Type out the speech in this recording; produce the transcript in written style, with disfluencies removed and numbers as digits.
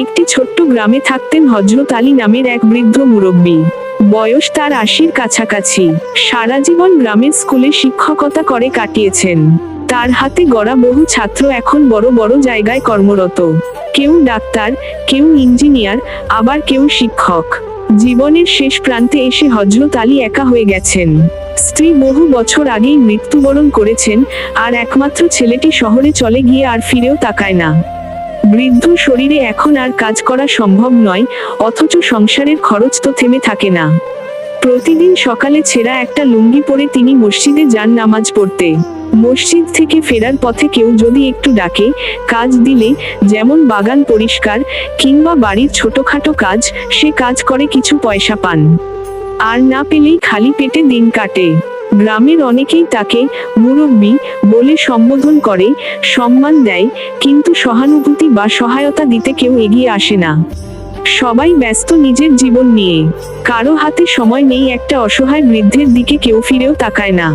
একটি ছোট্ট গ্রামে থাকতেন হযরত আলী নামের এক বৃদ্ধ মুরব্বী। বয়স তার ৮০-র কাছাকাছি। সারা জীবন গ্রামের স্কুলে শিক্ষকতা করে কাটিয়েছেন। তার হাতে গড়া বহু ছাত্র এখন বড় বড় জায়গায় কর্মরত। কেউ ডাক্তার, কেউ ইঞ্জিনিয়ার, আবার কেউ শিক্ষক। জীবনের শেষ প্রান্তে এসে হযরত আলী একা হয়ে গেছেন। স্ত্রী বহু বছর আগেই মৃত্যুবরণ করেছেন, আর একমাত্র ছেলেটি শহরে চলে গিয়ে আর ফিরেও তাকায় না। বৃদ্ধ শরীরে এখন আর কাজ করা সম্ভব নয়, অথচ সংসারের খরচ তো থেমে থাকে না। প্রতিদিন সকালে ছেঁড়া একটা লুঙ্গি পরে তিনি মসজিদে যান নামাজ পড়তে। মসজিদ থেকে ফেরার পথে কেউ যদি একটু ডাকে, কাজ দিলে, যেমন বাগান পরিষ্কার কিংবা বাড়ির ছোটখাটো কাজ, সে কাজ করে কিছু পয়সা পান। আর না পেলেই খালি পেটে দিন কাটে। গ্রামের অনেকেই তাকে মুরব্বি বলে সম্বোধন করে, সম্মান দেয়, কিন্তু সহানুভূতি বা সহায়তা দিতে কেউ এগিয়ে আসে না। সবাই ব্যস্ত নিজের জীবন নিয়ে। কারো হাতে সময় নেই একটা অসহায় বৃদ্ধের দিকে কেউ ফিরেও তাকায় না।